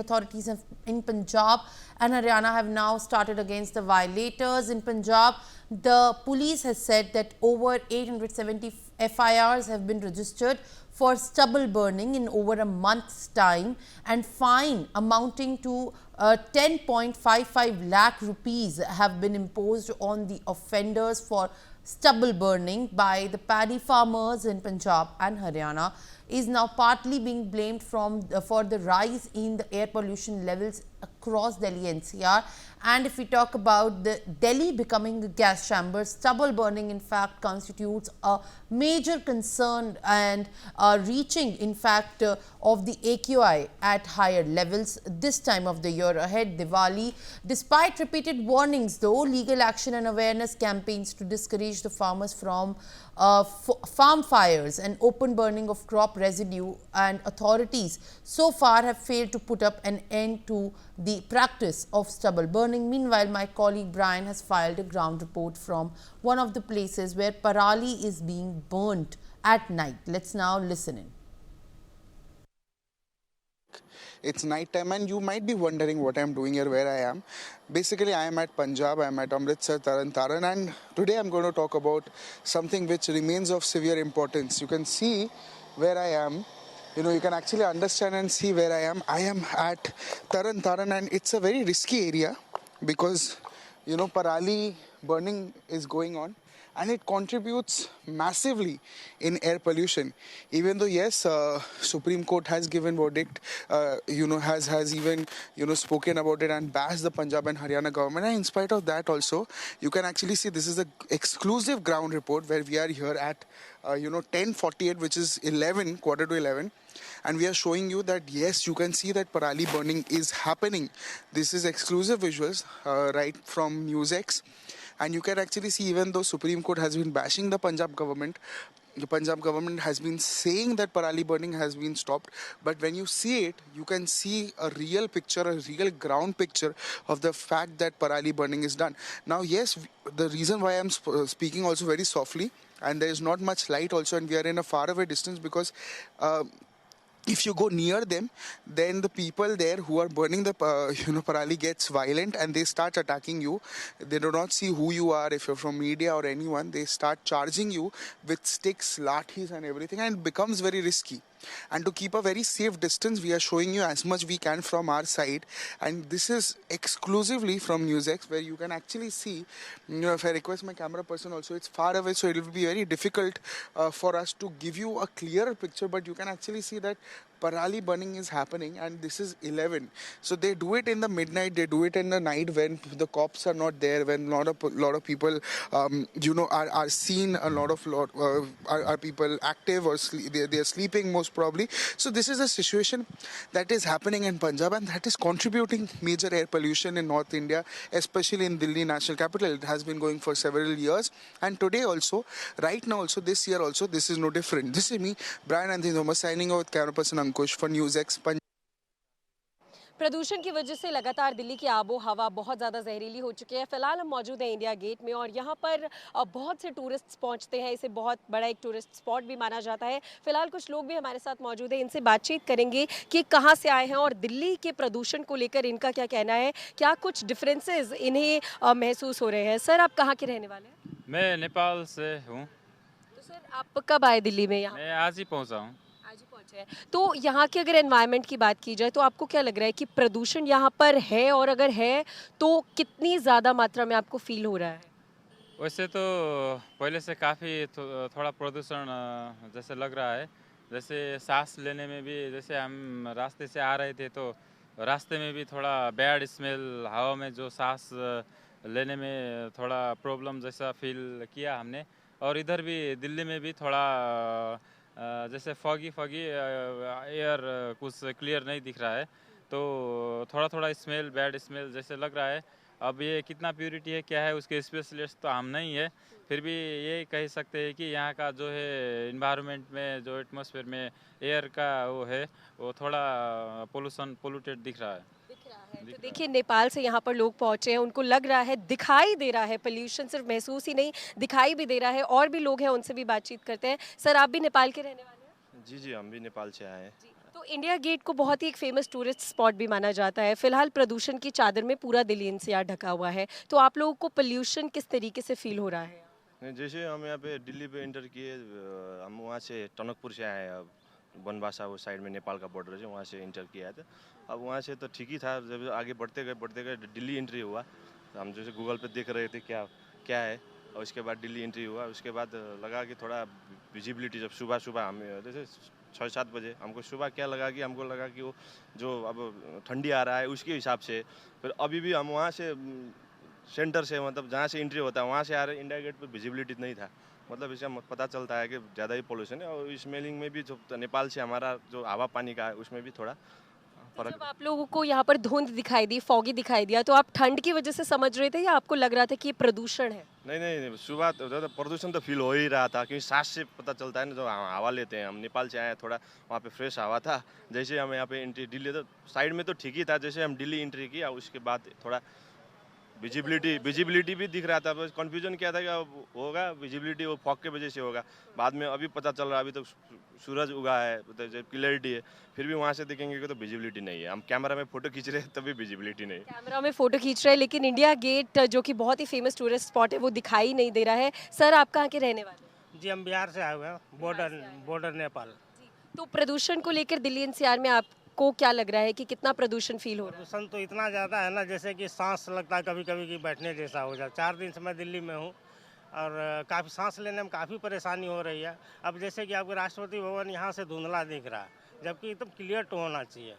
authorities in Punjab and Haryana have now started against the violators. In Punjab, the police has said that over 870 FIRs have been registered for stubble burning in over a month's time, and fine amounting to 10.55 lakh rupees have been imposed on the offenders for stubble burning by the paddy farmers in Punjab and Haryana is now partly being blamed for the rise in the air pollution levels across Delhi NCR. And if we talk about the Delhi becoming a gas chamber, stubble burning in fact constitutes a major concern and reaching in fact of the AQI at higher levels this time of the year ahead, Diwali. Despite repeated warnings though, legal action and awareness campaigns to discourage the farmers from farm fires and open burning of crop residue, and authorities so far have failed to put up an end to the practice of stubble burning. Meanwhile, my colleague Brian has filed a ground report from one of the places where parali is being burnt at night. Let's now listen in. It's night time and you might be wondering what I'm doing here, where I am. Basically, I am at Punjab, I am at Amritsar, Taran, and today I'm going to talk about something which remains of severe importance. You can see where I am. You can actually understand and see where I am. I am at Taran, and it's a very risky area because, parali burning is going on. And it contributes massively in air pollution. Even though, yes, Supreme Court has given verdict, has even, spoken about it and bashed the Punjab and Haryana government. And in spite of that also, you can actually see this is an exclusive ground report where we are here at, 10:48, which is quarter to 11. And we are showing you that, yes, you can see that parali burning is happening. This is exclusive visuals right from NewsX. And you can actually see, even though Supreme Court has been bashing the Punjab government has been saying that parali burning has been stopped. But when you see it, you can see a real picture, a real ground picture of the fact that parali burning is done. Now, yes, the reason why I'm speaking also very softly, and there is not much light also, and we are in a faraway distance because if you go near them, then the people there who are burning the parali gets violent and they start attacking you. They do not see who you are. If you're from media or anyone, they start charging you with sticks, lathis and everything, and it becomes very risky. And to keep a very safe distance, we are showing you as much we can from our side. And this is exclusively from NewsX, where you can actually see, if I request my camera person also, it's far away, so it will be very difficult for us to give you a clearer picture. But you can actually see that parali burning is happening, and this is 11. So they do it in the midnight, they do it in the night when the cops are not there, when lot of people, are seen, are people active or they are sleeping most probably. So this is a situation that is happening in Punjab, and that is contributing major air pollution in North India, especially in Delhi national capital. It has been going for several years, and today also, right now also, this year also, this is no different. This is me, Brian Anthony Thomas, signing out with camera person Ankush for NewsX Punjab. प्रदूषण की वजह से लगातार दिल्ली की आबो हवा बहुत ज़्यादा जहरीली हो चुकी है। फिलहाल हम मौजूद हैं इंडिया गेट में और यहाँ पर बहुत से टूरिस्ट्स पहुँचते हैं। इसे बहुत बड़ा एक टूरिस्ट स्पॉट भी माना जाता है। फिलहाल कुछ लोग भी हमारे साथ मौजूद हैं, इनसे बातचीत करेंगे कि कहाँ से आए हैं और दिल्ली के प्रदूषण को लेकर इनका क्या कहना है, क्या कुछ डिफरेंसेस इन्हें महसूस हो रहे हैं। सर, आप कहाँ के रहने वाले हैं? मैं नेपाल से हूँ। तो सर, आप कब आए दिल्ली में? यहाँ मैं आज ही पहुँचा हूँ। तो यहाँ के अगर एनवायरनमेंट की बात की जाए तो आपको क्या लग रहा है कि प्रदूषण यहाँ पर है, और अगर है तो कितनी ज़्यादा मात्रा में आपको फील हो रहा है? वैसे तो पहले से काफ़ी थोड़ा प्रदूषण जैसे लग रहा है। जैसे सांस लेने में भी, जैसे हम रास्ते से आ रहे थे तो रास्ते में भी थोड़ा बैड स्मेल, हवा में जो सांस लेने में थोड़ा प्रॉब्लम जैसा फील किया हमने। और इधर भी दिल्ली में भी थोड़ा जैसे फॉगी एयर कुछ क्लियर नहीं दिख रहा है, तो थोड़ा स्मेल, बैड स्मेल जैसे लग रहा है। अब ये कितना प्योरिटी है, क्या है, उसके स्पेशलिस्ट तो हम नहीं है, फिर भी ये कह सकते हैं कि यहाँ का जो है इन्वायरमेंट में, जो एटमॉस्फेयर में एयर का वो है, वो थोड़ा पोल्यूटेड दिख रहा है। तो देखिए, नेपाल से यहाँ पर लोग पहुँचे हैं, उनको लग रहा है, दिखाई दे रहा है, पोल्यूशन सिर्फ महसूस ही नहीं दिखाई भी दे रहा है। और भी लोग हैं, उनसे भी बातचीत करते हैं। सर, आप भी नेपाल के रहने वाले हैं? जी, हम भी नेपाल से आए हैं। तो तो इंडिया गेट को बहुत ही एक फेमस टूरिस्ट स्पॉट भी माना जाता है। फिलहाल प्रदूषण की चादर में पूरा दिल्ली एनसीआर ढका हुआ है, तो आप लोगों को पोल्यूशन किस तरीके से फील हो रहा है? नहीं, जैसे हम यहाँ पे दिल्ली पे इंटर किए, हम वहाँ से टनकपुर से आए। अब बनबासा वो साइड में नेपाल का बॉर्डर है, वहाँ से इंटर किया था। अब वहाँ से तो ठीक ही था, जब आगे बढ़ते गए दिल्ली एंट्री हुआ तो हम जैसे गूगल पे देख रहे थे क्या क्या है, और उसके बाद दिल्ली एंट्री हुआ। उसके बाद लगा कि थोड़ा विजिबिलिटी, जब सुबह सुबह हम जैसे 6-7 बजे हमको सुबह क्या लगा कि हमको लगा कि वो जो अब ठंडी आ रहा है उसके हिसाब से, फिर अभी भी हम वहाँ से सेंटर से, मतलब जहाँ से एंट्री होता है वहाँ से आ रहे, इंडिया गेट पर विजिबिलिटी नहीं था। मतलब इससे पता चलता है कि ज़्यादा ही पोल्यूशन है। और स्मेलिंग में भी जो नेपाल से हमारा जो हवा पानी का है उसमें भी थोड़ा फर्क। जब आप लोगों को यहाँ पर धुंध दिखाई दी, फॉगी दिखाई दिया, तो आप ठंड की वजह से समझ रहे थे या आपको लग रहा था कि ये प्रदूषण है? नहीं, सुबह तो प्रदूषण तो फील हो ही रहा था, क्योंकि सांस से पता चलता है ना, जो हवा लेते हैं। हम नेपाल से आए, थोड़ा वहाँ पे फ्रेश हवा था। जैसे हम यहाँ पे एंट्री दिल्ली, तो साइड में तो ठीक ही था। जैसे हम दिल्ली एंट्री किया उसके बाद थोड़ा विजिबिलिटी भी दिख रहा था। बस कन्फ्यूजन क्या था कि अब होगा विजिबिलिटी, वो फॉग के वजह से होगा। बाद में अभी पता चल रहा है, अभी तो सूरज उगा है, तो जब क्लियरिटी है, फिर भी वहाँ से देखेंगे कि तो विजिबिलिटी नहीं है। हम कैमरा में फोटो खींच रहे हैं तभी विजिबिलिटी नहीं है। कैमरा में फोटो खींच रहे हैं, लेकिन इंडिया गेट जो कि बहुत ही फेमस टूरिस्ट स्पॉट है वो दिखाई नहीं दे रहा है। सर, आप कहाँ के रहने वाले हैं? जी, हम बिहार से आए हुए हैं, बॉर्डर नेपाल। तो प्रदूषण को लेकर दिल्ली एनसीआर में आपको क्या लग रहा है कि कितना प्रदूषण फील हो रहा है? प्रदूषण तो इतना ज़्यादा है ना, जैसे कि सांस लगता है कभी कभी कि बैठने जैसा हो जाए। 4 दिन से मैं दिल्ली में हूँ और काफ़ी सांस लेने में काफ़ी परेशानी हो रही है। अब जैसे कि आपके राष्ट्रपति भवन यहाँ से धुंधला दिख रहा है, जबकि एकदम क्लियर तो होना चाहिए।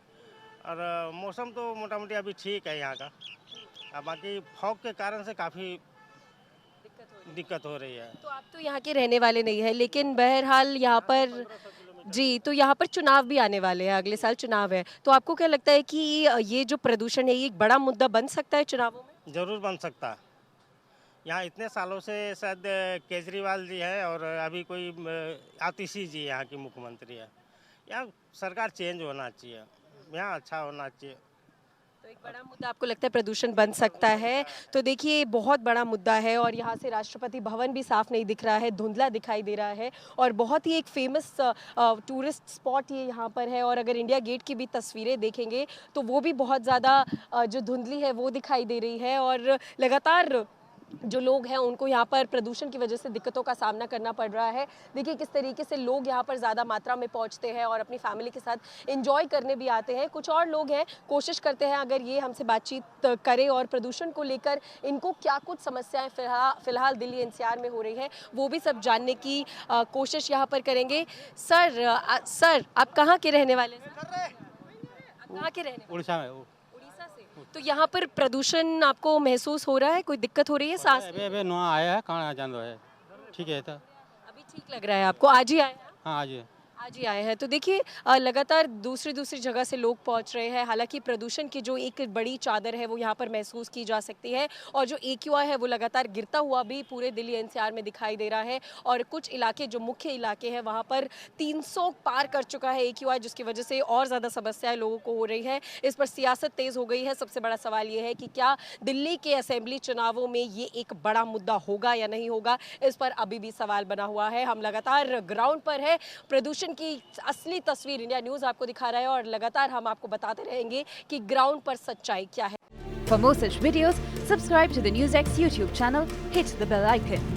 और मौसम तो मोटा मोटी अभी ठीक है यहाँ का, अब बाकी फॉग के कारण से काफ़ी दिक्कत हो रही है। तो आप तो यहाँ के रहने वाले नहीं है, लेकिन बहरहाल यहाँ पर जी, तो यहाँ पर चुनाव भी आने वाले हैं, अगले साल चुनाव है, तो आपको क्या लगता है कि ये जो प्रदूषण है ये एक बड़ा मुद्दा बन सकता है चुनावों में? ज़रूर बन सकता है। यहाँ इतने सालों से शायद केजरीवाल जी है और अभी कोई आतिशी जी यहाँ की मुख्यमंत्री है। यहाँ सरकार चेंज होना चाहिए, यहाँ अच्छा होना चाहिए। तो एक बड़ा मुद्दा आपको लगता है प्रदूषण बन सकता है? तो देखिए, बहुत बड़ा मुद्दा है और यहाँ से राष्ट्रपति भवन भी साफ नहीं दिख रहा है, धुंधला दिखाई दे रहा है और बहुत ही एक फेमस टूरिस्ट स्पॉट ये यहाँ पर है। और अगर इंडिया गेट की भी तस्वीरें देखेंगे तो वो भी बहुत ज़्यादा जो धुंधली है वो दिखाई दे रही है और लगातार जो लोग हैं उनको यहाँ पर प्रदूषण की वजह से दिक्कतों का सामना करना पड़ रहा है। देखिए किस तरीके से लोग यहाँ पर ज़्यादा मात्रा में पहुँचते हैं और अपनी फैमिली के साथ एंजॉय करने भी आते हैं। कुछ और लोग हैं, कोशिश करते हैं अगर ये हमसे बातचीत करें और प्रदूषण को लेकर इनको क्या कुछ समस्याएं फिलहाल दिल्ली एनसीआर में हो रही है वो भी सब जानने की कोशिश यहाँ पर करेंगे। सर, आप कहाँ के रहने वाले हैं? आप कहाँ के रहने वाले? उड़ीसा में। उड़ीसा से। तो यहाँ पर प्रदूषण आपको महसूस हो रहा है? कोई दिक्कत हो रही है सांस? अबे नया आया है, कहाँ जान है, ठीक है। तो अभी ठीक लग रहा है आपको? आज ही आए हैं? हाँ, आज आज ही आए हैं। तो देखिए लगातार दूसरी जगह से लोग पहुंच रहे हैं। हालांकि प्रदूषण की जो एक बड़ी चादर है वो यहाँ पर महसूस की जा सकती है और जो AQI है वो लगातार गिरता हुआ भी पूरे दिल्ली एनसीआर में दिखाई दे रहा है और कुछ इलाके जो मुख्य इलाके हैं वहाँ पर 300 पार कर चुका है AQI, जिसकी वजह से और ज़्यादा समस्याएं लोगों को हो रही है। इस पर सियासत तेज़ हो गई है। सबसे बड़ा सवाल ये है कि क्या दिल्ली के असेंबली चुनावों में ये एक बड़ा मुद्दा होगा या नहीं होगा, इस पर अभी भी सवाल बना हुआ है। हम लगातार ग्राउंड पर है, प्रदूषण की असली तस्वीर इंडिया न्यूज़ आपको दिखा रहा है और लगातार हम आपको बताते रहेंगे कि ग्राउंड पर सच्चाई क्या है। For more such videos, subscribe to the NewsX YouTube channel, hit the bell icon.